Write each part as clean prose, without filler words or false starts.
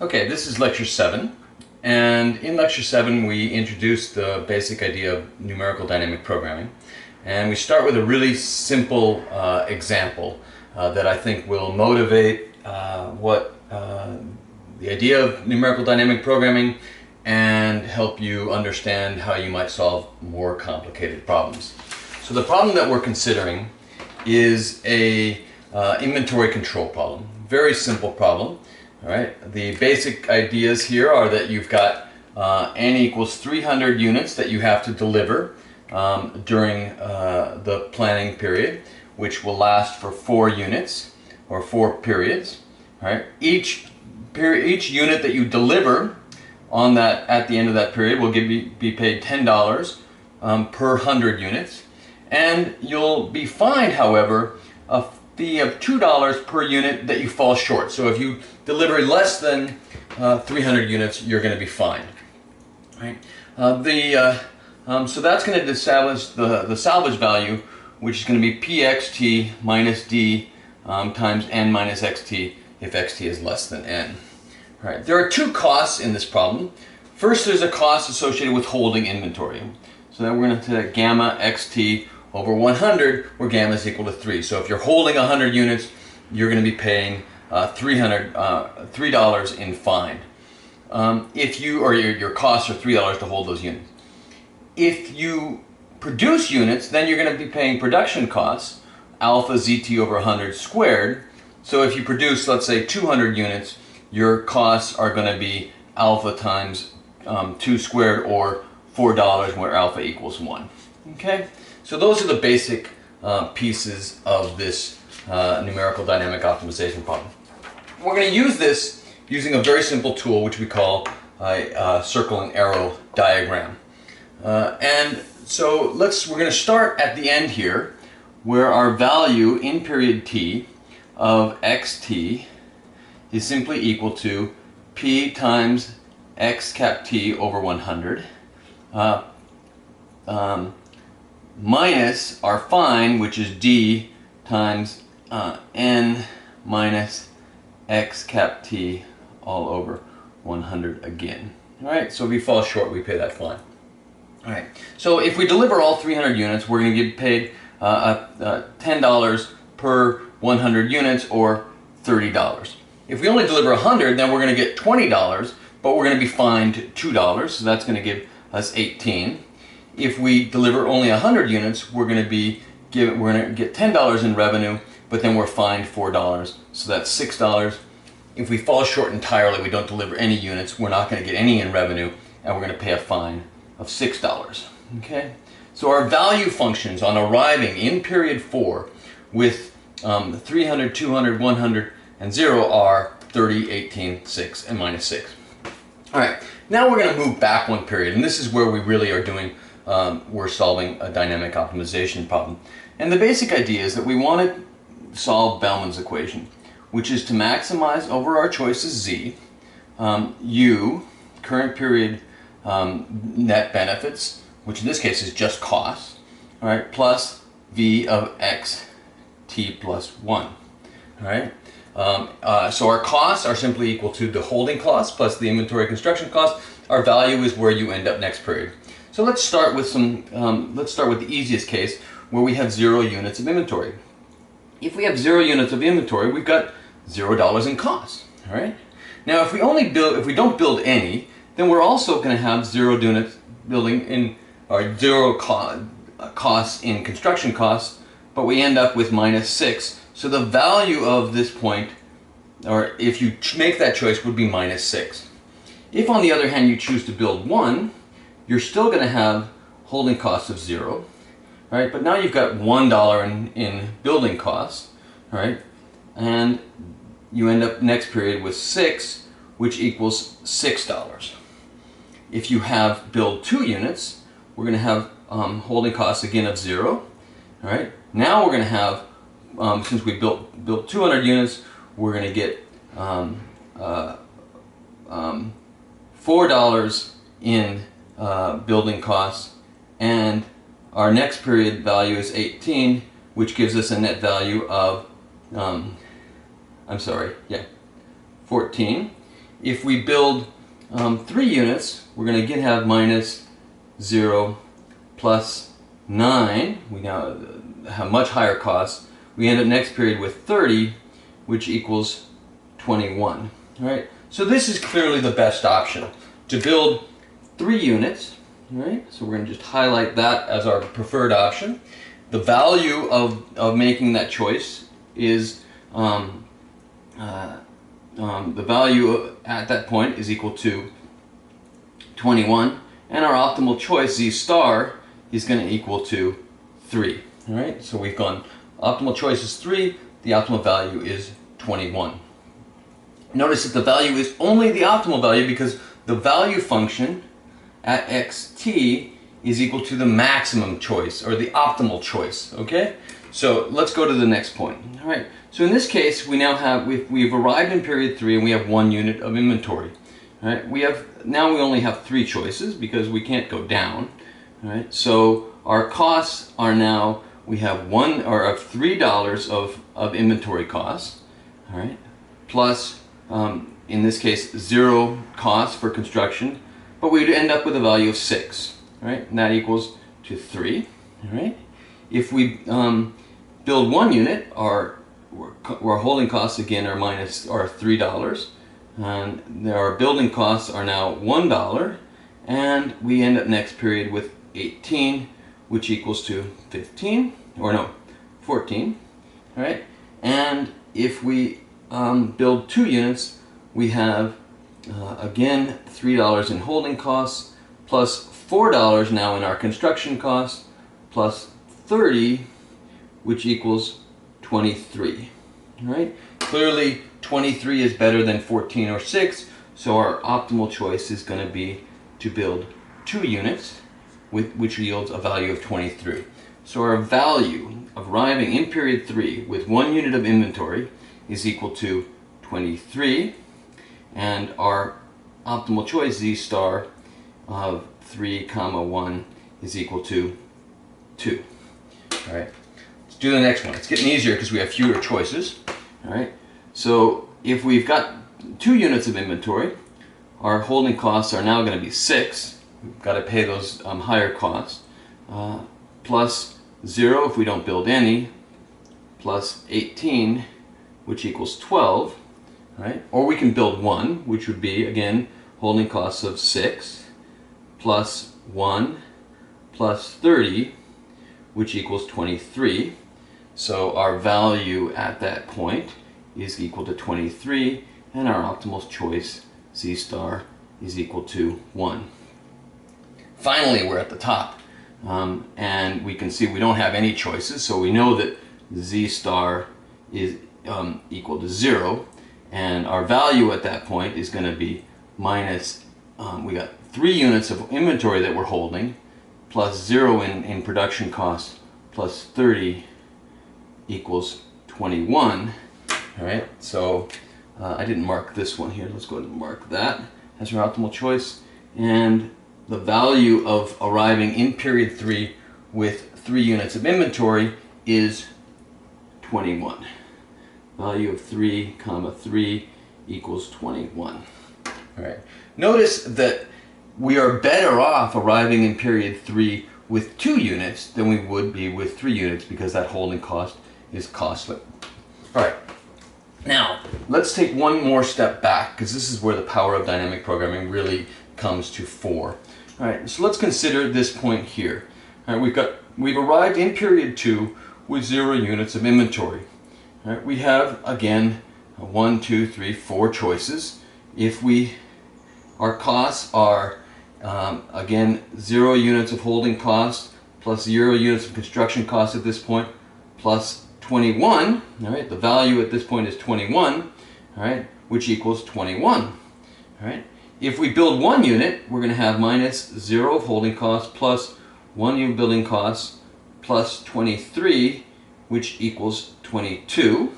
Okay, this is lecture 7, and in lecture 7 we introduce the basic idea of numerical dynamic programming, and we start with a really simple example that I think will motivate the idea of numerical dynamic programming and help you understand how you might solve more complicated problems. So the problem that we're considering is a inventory control problem. Very simple problem. All right. The basic ideas here are that you've got n equals 300 units that you have to deliver during the planning period, which will last for 4 units or 4 periods. All right. Each unit that you deliver on that at the end of that period will be paid $10 per 100 units, and you'll be fined, however, a fee of $2 per unit that you fall short. So if you deliver less than 300 units, you're going to be fined. Right? So that's going to establish the salvage value, which is going to be pxt minus d times n minus xt if xt is less than n. All right. There are 2 costs in this problem. First, there's a cost associated with holding inventory. So then we're going to take gamma xt over 100, where gamma is equal to 3. So if you're holding 100 units, you're going to be paying $3 in fine. Your costs are $3 to hold those units. If you produce units, then you're going to be paying production costs, alpha zt over 100 squared. So if you produce, let's say, 200 units, your costs are going to be alpha times 2 squared, or $4, where alpha equals 1. Okay? So those are the basic pieces of this numerical dynamic optimization problem. We're going to use this using a very simple tool which we call a circle and arrow diagram. And so we're going to start at the end here, where our value in period t of xt is simply equal to p times x cap t over 100 minus our fine, which is d times n minus x cap t all over 100 again. All right, so if we fall short, we pay that fine. All right, so if we deliver all 300 units, we're going to get paid $10 per 100 units, or $30. If we only deliver 100, then we're going to get $20, but we're going to be fined $2, so that's going to give us 18. If we deliver only 100 units, we're going to get $10 in revenue, but then we're fined $4, so that's $6. If we fall short entirely, we don't deliver any units, we're not going to get any in revenue, and we're going to pay a fine of $6. Okay? So our value functions on arriving in period 4 with 300, 200, 100, and 0 are 30, 18, 6, and minus 6. All right, now we're going to move back 1 period, and this is where we really are doing, we're solving a dynamic optimization problem. And the basic idea is that we want to solve Bellman's equation, which is to maximize over our choices z, u, current period net benefits, which in this case is just costs, all right, plus v of x t plus 1. All right. So our costs are simply equal to the holding cost plus the inventory construction cost. Our value is where you end up next period. So let's start with the easiest case, where we have 0 units of inventory. If we have 0 units of inventory, we've got $0 in cost. All right. Now, if we don't build any, then we're also going to have 0 units building in, or 0 costs in construction costs, but we end up with minus 6. So the value of this point, or if you make that choice, would be minus 6. If, on the other hand, you choose to build 1, you're still going to have holding costs of 0, right? But now you've got $1 in building costs, right? And you end up next period with 6, which equals $6. If you build 2 units, we're going to have holding costs again of 0, all right? Now we're going to have, since we built 200 units, we're going to get $4 in building costs, and our next period value is 18, which gives us a net value of 14. if we build 3 units, we're going to have minus 0 plus 9. We now have much higher costs. We end up next period with 30, which equals 21. All right? So this is clearly the best option, to build 3 units. All right? So we're going to just highlight that as our preferred option. The value of making that choice is the value at that point is equal to 21, and our optimal choice, Z star, is going to equal to 3. All right, so we've gone, optimal choice is 3, the optimal value is 21. Notice that the value is only the optimal value because the value function at xt is equal to the maximum choice, or the optimal choice, okay? So let's go to the next point. All right, so in this case, we now have, we've arrived in period 3 and we have 1 unit of inventory. All right, now we only have 3 choices because we can't go down. All right, so our costs are now, we have $3 of inventory costs, all right, plus, in this case, 0 cost for construction, but we'd end up with a value of 6, right, and that equals to 3, all right. If we build 1 unit, our holding costs again are $3, and our building costs are now $1, and we end up next period with 18, which equals to 15, or no, 14, all right? And if we build 2 units, we have again $3 in holding costs, plus $4 now in our construction costs, plus 30, which equals 23. All right? Clearly, 23 is better than 14 or 6, so our optimal choice is going to be to build 2 units, which yields a value of 23. So our value of arriving in period 3 with 1 unit of inventory is equal to 23, and our optimal choice, Z star, of 3, 1 is equal to 2. All right, let's do the next one. It's getting easier because we have fewer choices. All right, so if we've got 2 units of inventory, our holding costs are now going to be 6. We've got to pay those higher costs, plus 0 if we don't build any, plus 18, which equals 12. All right, or we can build 1, which would be, again, holding costs of 6, plus 1, plus 30, which equals 23. So our value at that point is equal to 23, and our optimal choice, Z star, is equal to 1. Finally, we're at the top, and we can see we don't have any choices, so we know that Z star is equal to 0, and our value at that point is going to be minus, we got 3 units of inventory that we're holding, plus 0 in production costs, plus 30 equals 21. All right, so I didn't mark this one here. Let's go ahead and mark that as our optimal choice. And the value of arriving in period 3 with 3 units of inventory is 21. Value of 3, 3 equals 21. All right. Notice that we are better off arriving in period 3 with 2 units than we would be with 3 units because that holding cost is costly. All right. Now, let's take one more step back because this is where the power of dynamic programming really comes to fore. All right. So let's consider this point here. All right. We've arrived in period 2 with 0 units of inventory. All right. We have again 1, 2, 3, 4 choices. If our costs are again 0 units of holding costs plus 0 units of construction costs at this point, plus 21. All right, the value at this point is 21. All right, which equals 21. All right. If we build 1 unit, we're going to have minus 0 of holding costs plus 1 unit building costs plus 23, which equals 22.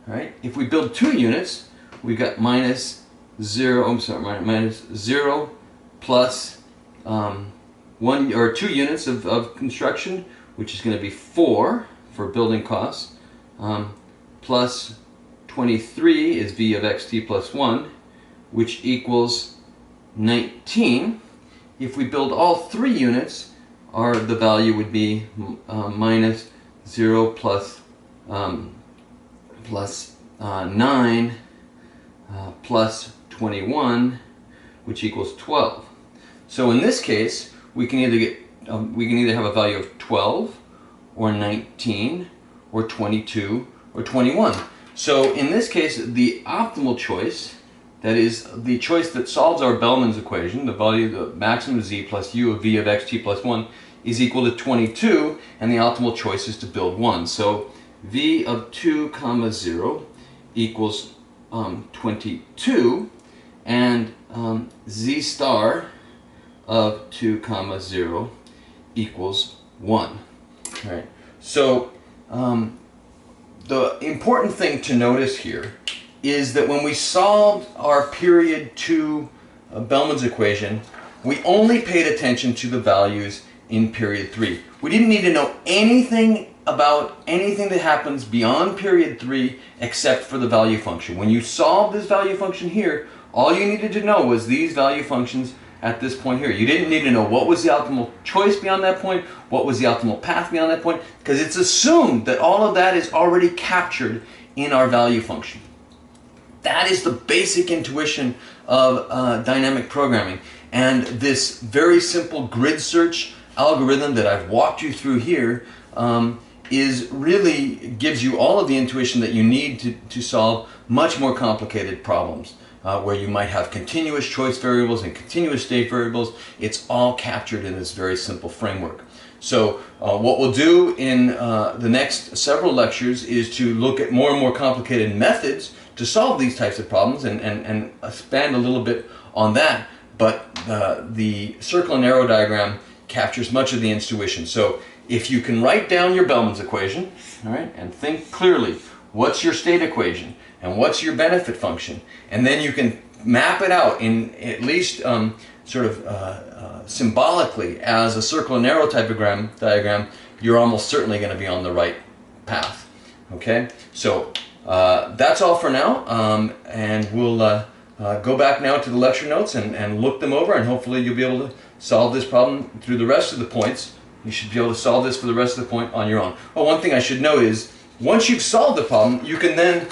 All right. If we build 2 units, we've got minus 0 plus 1 or 2 units of construction, which is going to be 4 for building costs, plus 23 is V of xt plus 1, which equals 19. If we build all 3 units, the value would be minus 0 plus 9 plus 21, which equals 12. So in this case, we can either have a value of 12 or 19 or 22 or 21. So in this case, the optimal choice, that is the choice that solves our Bellman's equation, the maximum of z plus u of v of xt plus 1 is equal to 22, and the optimal choice is to build 1. So v of 2 comma 0 equals 22, and z star of 2 comma 0 equals 1. All right. So the important thing to notice here is that when we solved our period 2 Bellman's equation, we only paid attention to the values in period 3. We didn't need to know anything about anything that happens beyond period 3 except for the value function. When you solve this value function here, all you needed to know was these value functions at this point here. You didn't need to know what was the optimal choice beyond that point, what was the optimal path beyond that point, because it's assumed that all of that is already captured in our value function. That is the basic intuition of dynamic programming. And this very simple grid search algorithm that I've walked you through here gives you all of the intuition that you need to solve much more complicated problems. Where you might have continuous choice variables and continuous state variables. It's all captured in this very simple framework. So what we'll do in the next several lectures is to look at more and more complicated methods to solve these types of problems and expand a little bit on that. But the circle and arrow diagram captures much of the intuition. So if you can write down your Bellman's equation, all right, and think clearly, what's your state equation and what's your benefit function, and then you can map it out in at least symbolically as a circle and arrow type of diagram, you're almost certainly going to be on the right path. Okay, so that's all for now, and we'll go back now to the lecture notes and look them over, and hopefully you'll be able to solve this problem through the rest of the points. You should be able to solve this for the rest of the point on your own. Oh, one thing I should note is, once you've solved the problem, you can then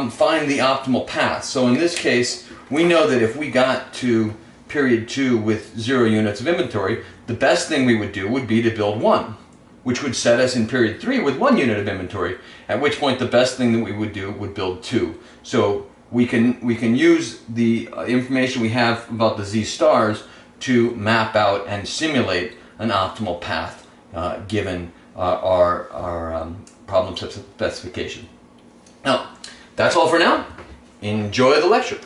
find the optimal path. So in this case, we know that if we got to period 2 with 0 units of inventory, the best thing we would do would be to build 1, which would set us in period 3 with 1 unit of inventory, at which point the best thing that we would do would build 2. So we can use the information we have about the z stars to map out and simulate an optimal path given our problem specification. Now, that's all for now. Enjoy the lecture.